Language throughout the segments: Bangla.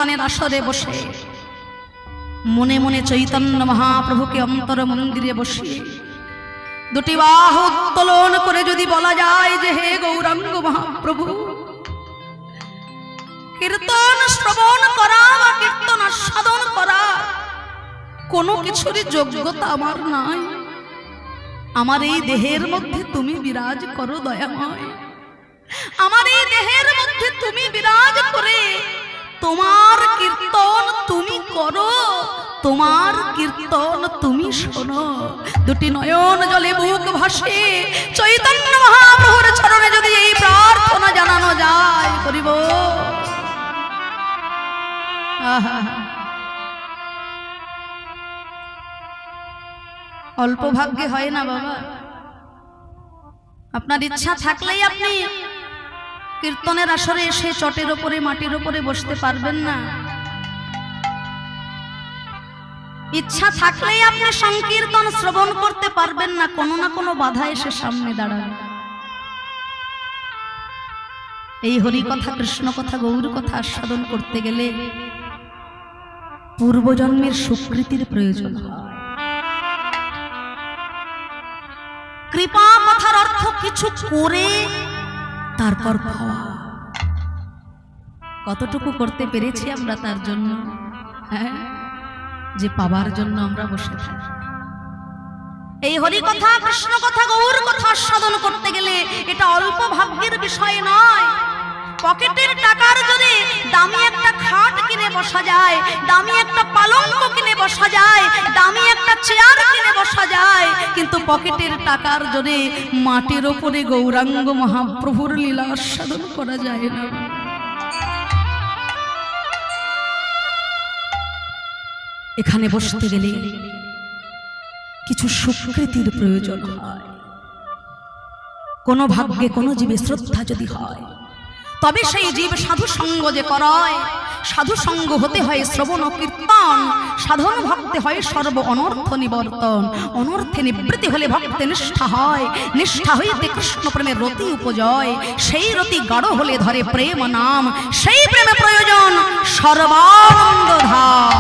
আসরে বসে মনে মনে চৈতন্য মহাপ্রভুকে অন্তর মন্দিরে বসিয়ে দুটি বাহু উত্তোলন করে যদি বলা যায় যে হে গৌরাঙ্গ মহাপ্রভু, কীর্তন শ্রবণ করা বা কীর্তন আস্বাদন করা কোনো কিছুরই যোগ্যতা আমার নাই। আমার এই দেহের মধ্যে তুমি বিরাজ করো দয়াময়, আমার এই দেহের মধ্যে তুমি বিরাজ করে তোমার কীর্তন তুমি করো, তোমার কীর্তন তুমি শোনো। দুটি নয়ন জলে বুক ভাসে চৈতন্য মহাপ্রভুর চরণে যদি এই প্রার্থনা জানানো যায় করিব। অল্প ভাগ্যে হয় না বাবা। আপনার ইচ্ছা থাকলেই আপনি কীর্তনের আসরে এসে চটের ওপরে মাটির ওপরে বসতে পারবেন না। ইচ্ছা থাকলেই আপনি সংকীর্তন শ্রবণ করতে পারবেন না, কোনো না কোনো বাধা এসে সামনে দাঁড়াবে। এই হরি কথা, কৃষ্ণ কথা, গৌর কথা আস্বাদন করতে গেলে পূর্বজন্মের স্বীকৃতির প্রয়োজন হয়। কৃপা কথার অর্থ কিছু করে তারপর পাওয়া। কতটুকু করতে পেরেছি আমরা তার জন্য, হ্যাঁ, যে পাবার জন্য আমরা বসে থাকি। এই হরি কথা, কৃষ্ণ কথা, গৌর কথা আস্বাদন করতে গেলে এটা অল্প ভাগ্যের বিষয় নয়। পকেটের টাকার জোরে দামি একটা খাট কিনে বসা যায়, দামি একটা পালঙ্ক কিনে বসা যায়, দামি একটা চেয়ার কিনে বসা যায়, কিন্তু পকেটের টাকার জোরে মাটির ওপরে গৌরাঙ্গ মহাপ্রভুর লীলা আস্বাদন করা যায় না। এখানে বসতে গেলে কিছু স্বীকৃতির প্রয়োজন হয়। কোন ভাগ্যে কোন জীবে শ্রদ্ধা যদি হয় তবে সেই জীব সাধু সঙ্গ যে করায়, সাধু সঙ্গ হতে হয় শ্রবণ কীর্তন, সাধন ভক্তে হয় সর্ব অনর্থ নিবর্তন, অনর্থে নিবৃত্তি হলে ভক্তে নিষ্ঠা হয়, নিষ্ঠা হইতে কৃষ্ণ প্রেমের রতি উপজয়, সেই রতি গাঢ় হলে ধরে প্রেম নাম, সেই প্রেমে প্রয়োজন সর্বানন্দ ধাম।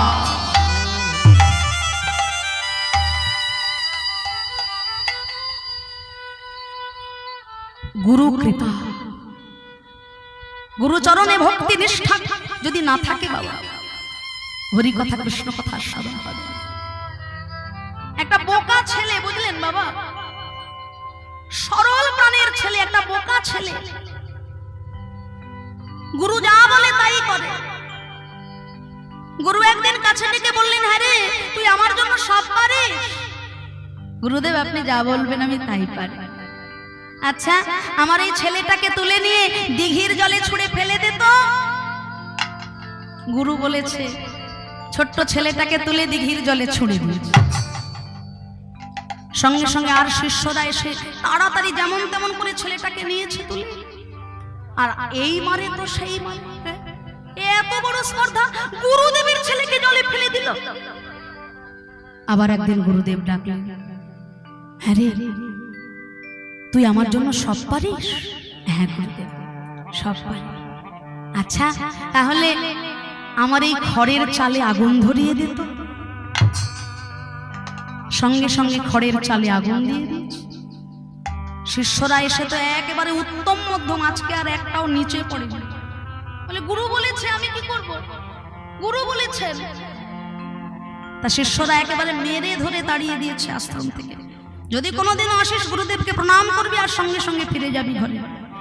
গুরু কৃপা, গুরুচরণে ভক্তি নিষ্ঠা যদি না থাকে বাবা, হরি কথা কৃষ্ণ কথা আস্বাদন হবে। একটা বোকা ছেলে, বুঝলেন বাবা, সরল প্রাণের ছেলে, একটা বোকা ছেলে, গুরু যা বলে তাই করে। গুরু একদিন কাছে ডেকে বললেন, হ্যাঁ রে, তুই আমার জন্য সব পারিস। গুরুদেব আপনি যা বলবেন আমি তাই পারি। আচ্ছা, আমার এই ছেলেটাকে তুলে নিয়ে দিঘির জলে ছুঁড়ে ফেলে দে তো। গুরু বলেছে, ছোট্ট ছেলেটাকে তুলে দিঘির জলে ছুঁড়ে দিয়েছে। সঙ্গে সঙ্গে আর শিষ্যরা এসে তাড়াতাড়ি যেমন তেমন করে ছেলেটাকে নিয়েছে তুলে। আর এই মারে তো সেই মারে, এত বড় স্পর্ধা, গুরুদেবের ছেলেকে জলে ফেলে দিল। আবার একদিন গুরুদেব ডাকলেন, হ্যাঁ রে, তুই আমার জন্য সব পারিস? হ্যাঁ গুরুদেব, সব পারি। আচ্ছা, তাহলে আমার এই খড়ের চালে আগুন ধরিয়ে দিত। সঙ্গে সঙ্গে খড়ের চালে আগুন দিয়ে দিয়েছে। শিষ্যরা এসে তো একেবারে উত্তম মধ্যম, আজকে আর একটাও নিচে পড়েনি। বলে গুরু বলেছে, আমি কি করব? গুরু বলেছেন। তা শিষ্যরা একেবারে মেরে ধরে তাড়িয়ে দিয়েছে আশ্রম থেকে। যদি কোনোদিন আসিস গুরুদেবকে প্রণাম করবি আর সঙ্গে সঙ্গে ফিরে যাবি ঘরে।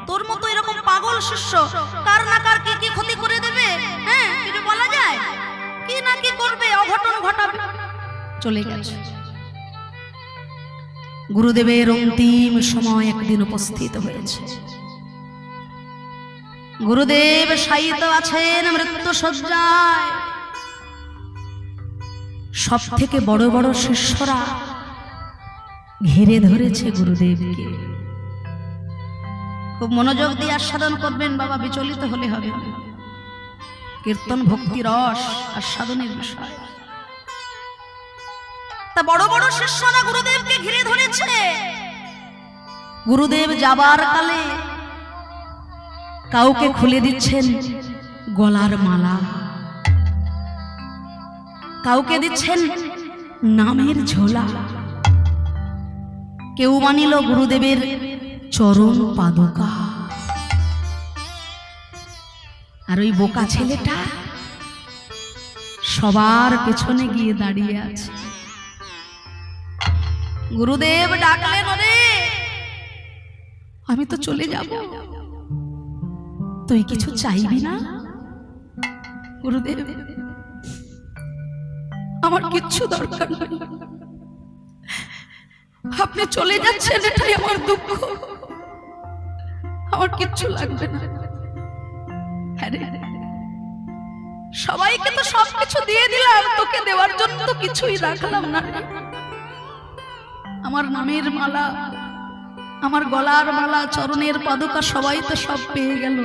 তোর মতো এরকম পাগল শিষ্য কার না কার কি কি ক্ষতি করে দেবে, হ্যাঁ, কিছু বলা যায়? কি না কি করবে, অঘটন ঘটাবে। চলে গেছে। গুরুদেবের অন্তিম সময় একদিন উপস্থিত হয়েছে। গুরুদেব শায়িত আছেন মৃত্যু শয্যায়। সব থেকে বড় বড় শিষ্যরা ঘিরে ধরেছে গুরুদেবকে। খুব মনোযোগ দিয়ে আস্বাদন করবেন বাবা, বিচলিত হলে হবে না। কীর্তন ভক্তি রস আস্বাদনের বিষয়। তা বড় বড় শিষ্যরা গুরুদেবকে ঘিরে ধরেছে। গুরুদেব যাবার কালে কাউকে খুলে দিচ্ছেন গলার মালা, কাউকে দিচ্ছেন নামের ঝোলা, কেউ মানিল গুরুদেবের চরণ পাদুকা। আর ওই বোকা ছেলেটা সবার পেছনে গিয়ে দাঁড়িয়ে আছে। গুরুদেব ডাকলেন, ওরে আমি তো চলে যাব, তুই কিছু চাইবি না? গুরুদেব, আমার কিচ্ছু দরকার নেই, আপনি চলে যাচ্ছেন এটাই আমার দুঃখ, আমার কিচ্ছু লাগবে না। সবাইকে তো সবকিছু দিয়ে দিলাম, তোকে দেওয়ার জন্য তো কিছুই রাখলাম না। আমার নামের মালা, আমার গলার মালা, চরণের পাদুকা সবাই তো সব পেয়ে গেল,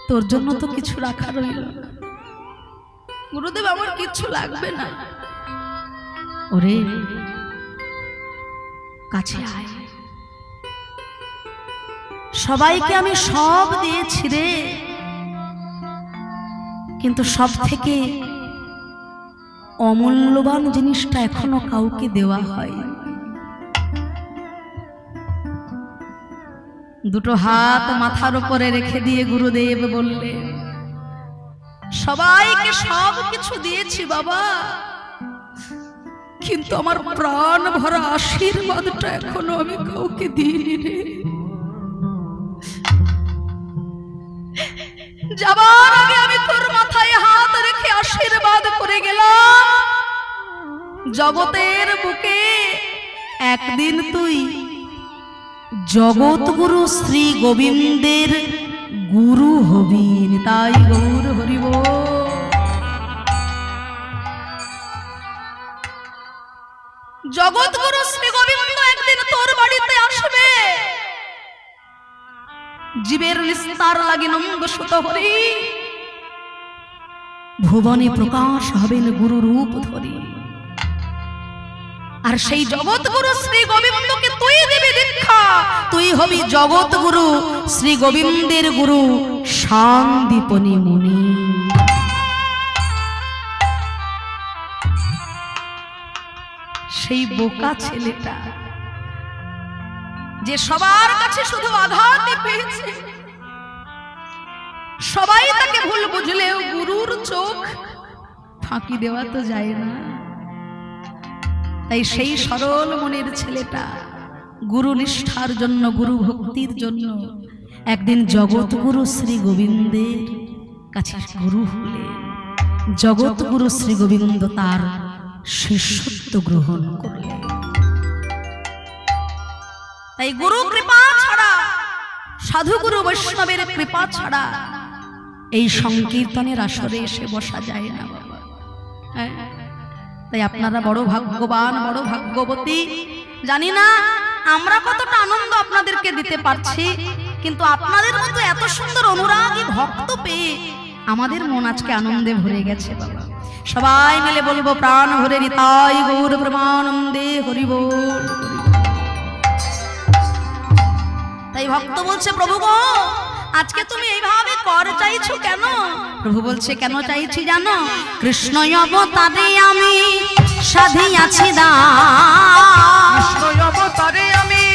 তোর জন্য তো কিছু রাখা রইল না। গুরুদেব, আমার কিচ্ছু লাগবে না। ওরে কাছে আয়, সবাইকে আমি সব দিয়েছি রে, কিন্তু সব থেকে অমূল্যবান জিনিসটা এখনো কাউকে দেওয়া হয়। দুটো হাত মাথার উপরে রেখে দিয়ে গুরুদেব বললেন, সবাইকে সব কিছু দিয়েছি বাবা, কিন্তু আমার প্রাণ ভরা আশীর্বাদটা এখনো আমি কাউকে দিইনি রে। যাবার আগে আমি তোর মাথায় হাত রেখে আশীর্বাদ করে গেলাম, জগতের বুকে একদিন তুই জগৎগুরু শ্রী গোবিন্দের গুরু হবি। তাই গৌর হরিব। জগৎগুরু শ্রী গোবিন্দ একদিন তোর বাড়িতে আসবে, জীবের নিস্তার লাগি নন্দ সুত হরি, ভুবনে প্রকাশ হবেন গুরু রূপ ধরি। আর সেই জগৎগুরু শ্রী গোবিন্দকে তুই দিবি দীক্ষা, তুই হবি জগৎগুরু শ্রী গোবিন্দের গুরু সান্দীপনী মুনি। সেই বোকা ছেলেটা যে সবার কাছে শুধু আঘাতই পেয়েছে, সবাই তাকে ভুল বুঝলেও গুরুর চোখ ফাঁকি দেওয়া তো যায় না। তাই সেই সরল মনের ছেলেটা গুরু নিষ্ঠার জন্য, গুরু ভক্তির জন্য একদিন জগৎগুরু শ্রী গোবিন্দের কাছে গুরু হলেন। জগৎগুরু শ্রী গোবিন্দ তার শিষ্যত্ব গ্রহণ করলেন। তাই গুরু কৃপা ছাড়া, সাধুগুরু বৈষ্ণবের কৃপা ছাড়া এই সংকীর্তনের আসরে এসে বসা যায় না বাবা। তাই আপনারা বড় ভাগ্যবান, বড় ভাগ্যবতী। জানি না আমরা কতটা আনন্দ আপনাদেরকে দিতে পারছি, কিন্তু আপনাদের মতো এত সুন্দর অনুরাগী ভক্ত পেয়ে আমাদের মন আজকে আনন্দে ভরে গেছে বাবা। সবাই মিলে বলবো প্রাণ ভরে নিতাই গৌর প্রেমানন্দে হরি বল। তাই ভক্ত বলছে, প্রভু গো আজকে তুমি এইভাবে কর চাইছো কেন? প্রভু বলছে, কেন চাইছি জানো? কৃষ্ণ অবতারে আমি সাধিয়াছি দাম, কৃষ্ণ অবতারে আমি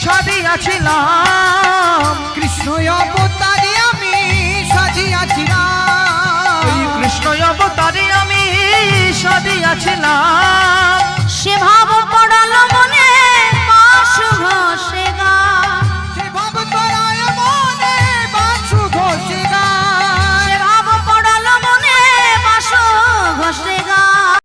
সাজিয়াছিলাম, কৃষ্ণ অবতারে আমি সাজিয়াছিলাম, কৃষ্ণ অবতারে আমি সাজিয়াছিলাম,